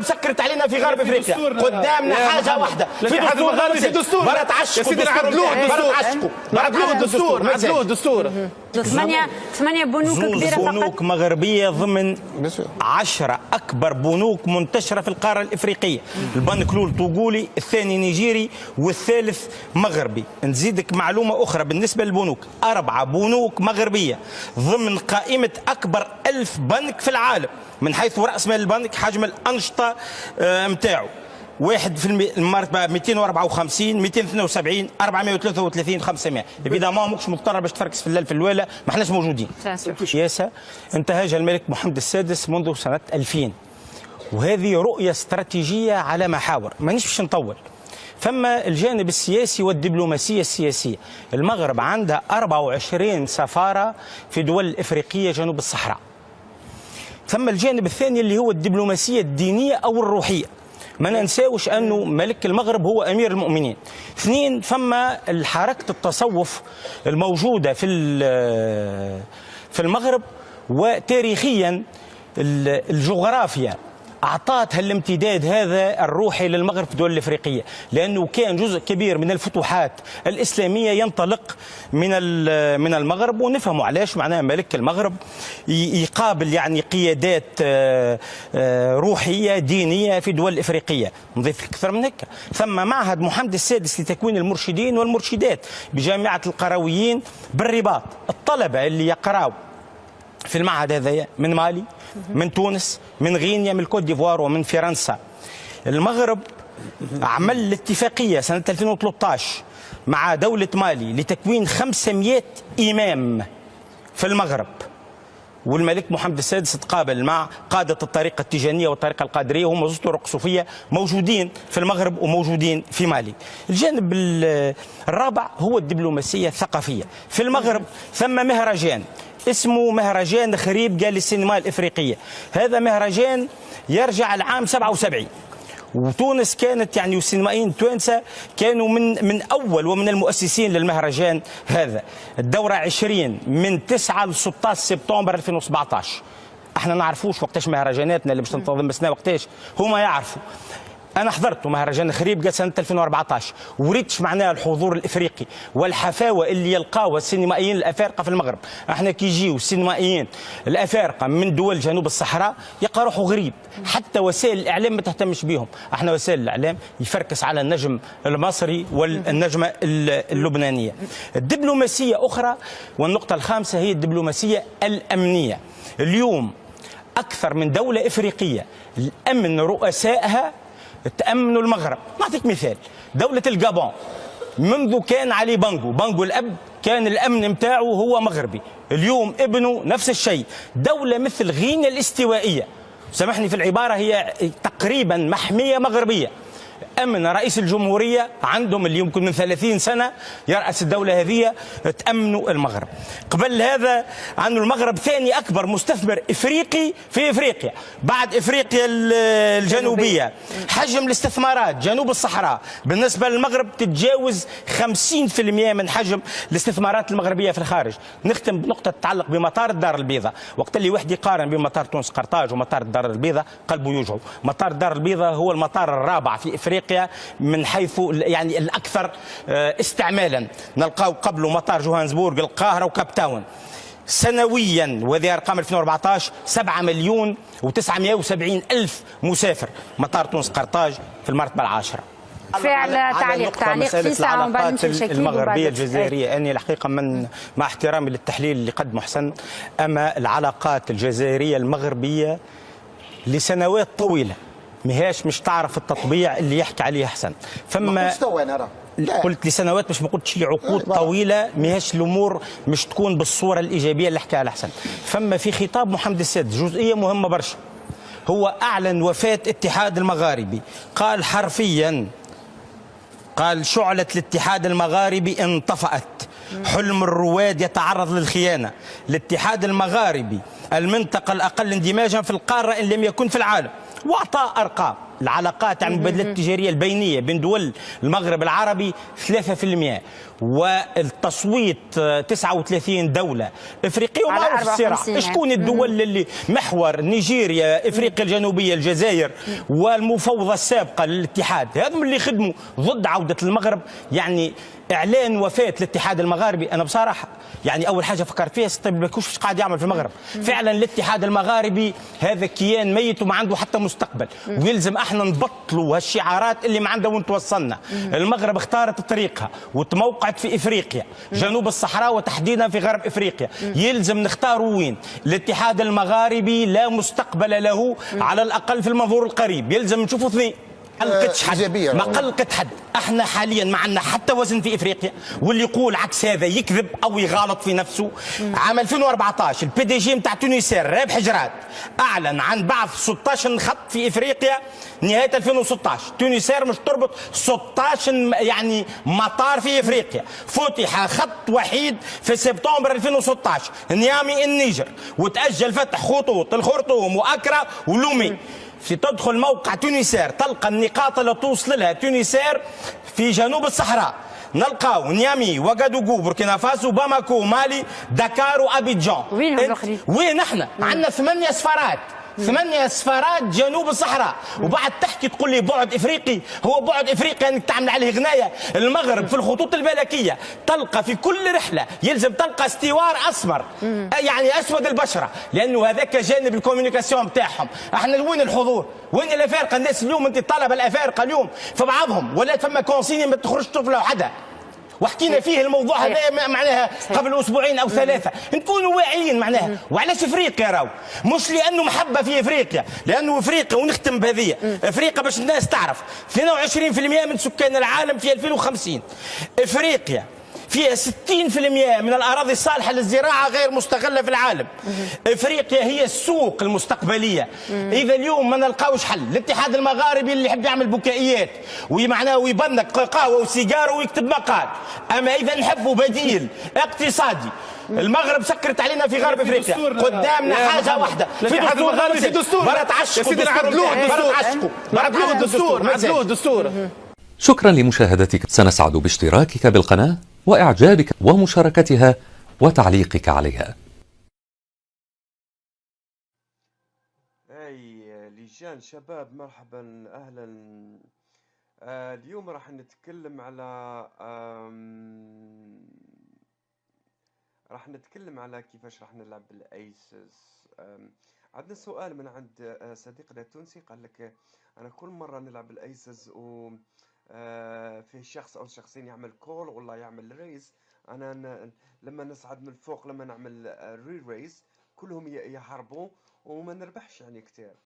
المغرب سكرت علينا في غرب افريقيا. قدامنا حاجه واحده، في دستور غربي، في دستور برا تعشقوا. يا سيدي عدلوه الدستور. 8 بنوك كبيره فقط. بنوك مغربيه ضمن 10 اكبر بنوك منتشره في القاره الافريقيه. البنك الاول طوغولي، الثاني نيجيري، والثالث مغربي. نزيدك معلومه اخرى بالنسبه للبنوك، 4 بنوك مغربيه ضمن قائمه اكبر 1000 بنك في العالم من حيث راس مال البنك، حجم الانشطه نتاعو. واحد في المرتبه 254 272 433 500. اذا ما ماكش مضطر باش تفركس في الليل في الوالا، ما احناش موجودين. سياسه انتهجها الملك محمد السادس منذ سنه 2000، وهذه رؤيه استراتيجيه على محاور، مانيش باش نطول. فما الجانب السياسي والدبلوماسيه السياسيه. المغرب عندها 24 سفاره في دول الافريقيه جنوب الصحراء. ثم الجانب الثاني اللي هو الدبلوماسيه الدينيه او الروحيه. ما ننساوش أنه ملك المغرب هو أمير المؤمنين. 2، فما حركة التصوف الموجودة في المغرب، وتاريخيا الجغرافيا أعطتها الامتداد هذا الروحي للمغرب في الدول الإفريقية، لأنه كان جزء كبير من الفتوحات الإسلامية ينطلق من المغرب، ونفهموا علاش معناها ملك المغرب يقابل يعني قيادات روحية دينية في دول إفريقية. نضيف أكثر من هيك، ثم معهد محمد السادس لتكوين المرشدين والمرشدات بجامعة القرويين بالرباط. الطلبة اللي يقراوا في المعهد هذا من مالي، من تونس، من غينيا، من الكوت ديفوار، ومن فرنسا. المغرب عمل اتفاقية سنة 2013 مع دولة مالي لتكوين 500 إمام في المغرب، والملك محمد السادس تقابل مع قادة الطريقة التيجانية والطريقة القادرية، وهم زوج طرق صوفية موجودين في المغرب وموجودين في مالي. الجانب الرابع هو الدبلوماسية الثقافية. في المغرب ثم مهرجان اسمه مهرجان خريبكا للسينما الإفريقية. هذا مهرجان يرجع العام 77، وتونس كانت يعني والسينمائيين التوانسة كانوا من أول ومن المؤسسين للمهرجان هذا. الدورة 20 من 9 ل 16 سبتمبر 2017. احنا نعرفوش وقتاش مهرجاناتنا اللي باش تنتظم بسنا وقتاش، هما يعرفوا. أنا حضرت مهرجان خريبكا سنة 2014، وريتش معناها الحضور الإفريقي والحفاوة اللي يلقاوها السينمائيين الأفارقة في المغرب. احنا كي يجيو السينمائيين الأفارقة من دول جنوب الصحراء يلقى روحه غريب، حتى وسائل الإعلام ما تهتمش بهم. احنا وسائل الإعلام يفركس على النجم المصري والنجمة اللبنانية. الدبلوماسية أخرى، والنقطة الخامسة هي الدبلوماسية الأمنية. اليوم أكثر من دولة إفريقية الأمن رؤسائها تأمنوا المغرب. نعطيك مثال، دولة الجابون منذ كان علي بانجو الأب كان الأمن متاعه هو مغربي، اليوم ابنه نفس الشيء. دولة مثل غينيا الاستوائية، سامحني في العبارة، هي تقريبا محمية مغربية. أمن رئيس الجمهورية عندهم اللي يمكن من 30 سنة يرأس الدولة هذه تأمنوا المغرب. قبل هذا عن المغرب ثاني أكبر مستثمر إفريقي في إفريقيا بعد إفريقيا الجنوبية. حجم الاستثمارات جنوب الصحراء بالنسبة للمغرب تتجاوز 50% من حجم الاستثمارات المغربية في الخارج. نختم بنقطة تتعلق بمطار الدار البيضاء. وقت اللي واحد يقارن بين مطار تونس قرطاج ومطار الدار البيضاء قلبه يوجعه. مطار الدار البيضاء هو المطار الرابع في إفريقيا من حيث يعني الأكثر استعمالا. نلقاو قبله مطار جوهانسبورغ، القاهرة، وكاب تاون. سنويا، وهذه أرقام 2014، 7 مليون و970 ألف مسافر. مطار تونس قرطاج في المرتبة العاشرة. فعل تعليق في ساعة العلاقات المغربية الجزائرية. أني الحقيقة مع احترامي للتحليل اللي قدمه حسن، أما العلاقات الجزائرية المغربية لسنوات طويلة مش تعرف التطبيع اللي يحكي عليه حسن. فما قلت لسنوات، مش ما قلتش لعقود طويله، ماهيش الامور مش تكون بالصوره الايجابيه اللي حكى على حسن. فما في خطاب محمد السادس جزئيه مهمه برشا، هو اعلن وفاه الاتحاد المغاربي. قال حرفيا، قال شعلة الاتحاد المغاربي انطفأت، حلم الرواد يتعرض للخيانة. الاتحاد المغاربي المنطقة الأقل اندماجا في القارة إن لم يكن في العالم. وأعطى أرقام، العلاقات عن المبادلات التجارية البينية بين دول المغرب العربي 3%، والتصويت 39 دولة إفريقية. ومعروف الصراع شكون الدول اللي محور نيجيريا، إفريقيا الجنوبية، الجزائر، والمفوضة السابقة للاتحاد، هذم اللي خدموا ضد عودة المغرب. يعني اعلان وفاه الاتحاد المغاربي، انا بصراحه يعني اول حاجه فكرت فيها طيب البكوش ايش قاعد يعمل في المغرب؟ فعلا الاتحاد المغاربي هذا كيان ميت وما عنده حتى مستقبل، ويلزم احنا نبطلوا هالشعارات اللي ما عندها وين توصلنا. المغرب اختارت طريقها وتموقعت في افريقيا، جنوب الصحراء وتحديدا في غرب افريقيا، يلزم نختاروا وين. الاتحاد المغاربي لا مستقبل له على الاقل في المنظور القريب، يلزم نشوفوا اثنين. ما قلقت حد. احنا حاليا ما عندنا حتى وزن في افريقيا، واللي يقول عكس هذا يكذب او يغالط في نفسه. عام 2014 البي دي جي نتاع تونسير رابح حجرات اعلن عن بعث 16 خط في افريقيا نهايه 2016. تونسير مش تربط 16 يعني مطار في افريقيا. فتح خط وحيد في سبتمبر 2016 نيامي النيجر، وتاجل فتح خطوط الخرطوم واكرا ولومي. في تدخل موقع تونسير تلقى النقاط اللي توصل لها تونسير في جنوب الصحراء، نلقاو نيامي، وغادوغو، بوركينا فاسو، باماكو، مالي، دكار، وابيجان. وين الاخرين؟ وين احنا؟ عندنا 8 سفارات، 8 سفارات جنوب الصحراء، وبعد تحكي تقول لي بعد افريقي. هو بعد افريقي انك تعمل عليه غنايه. المغرب في الخطوط الملكيه تلقى في كل رحله يلزم تلقى استوار اسمر، يعني اسود البشره، لانه هذاك جانب الكوميونيكاسيون بتاعهم. احنا وين الحضور؟ وين الافارقه؟ الناس اليوم انت طالب الافارقه اليوم في بعضهم ولا فما كونسيني ما تخرجش طفله وحده. وحكينا فيه الموضوع هذا معناها قبل اسبوعين او ثلاثه، نكونوا واعيين معناها. وعلاش افريقيا راهو؟ مش لانه محبه في افريقيا، لانه افريقيا ونختم بهذه افريقيا باش الناس تعرف 22% من سكان العالم في 2050. افريقيا فيها 60% من الأراضي الصالحة للزراعة غير مستغلة في العالم. إفريقيا هي السوق المستقبلية. إذا اليوم ما نلقاوش حل، الاتحاد المغاربي اللي يحب يعمل بكائيات ومعناه ويبنك قهوة وسيجارة ويكتب مقال. أما إذا نحبوا بديل اقتصادي، المغرب سكرت علينا في غرب افريقيا، قدامنا حاجه واحده في دستور برا تعشقوا الدستور. شكرا لمشاهدتك، سنسعد باشتراكك بالقناة وإعجابك ومشاركتها وتعليقك عليها. لجان شباب، مرحبا أهلا. اليوم راح نتكلم على كيفاش راح نلعب الايسز. عندنا سؤال من عند صديقنا التونسي، قال لك انا كل مره نلعب الايسز و في شخص او شخصين يعمل كول والله يعمل ريز، انا لما نصعد من فوق لما نعمل ري ريز كلهم يحاربوا وما نربحش يعني كتير.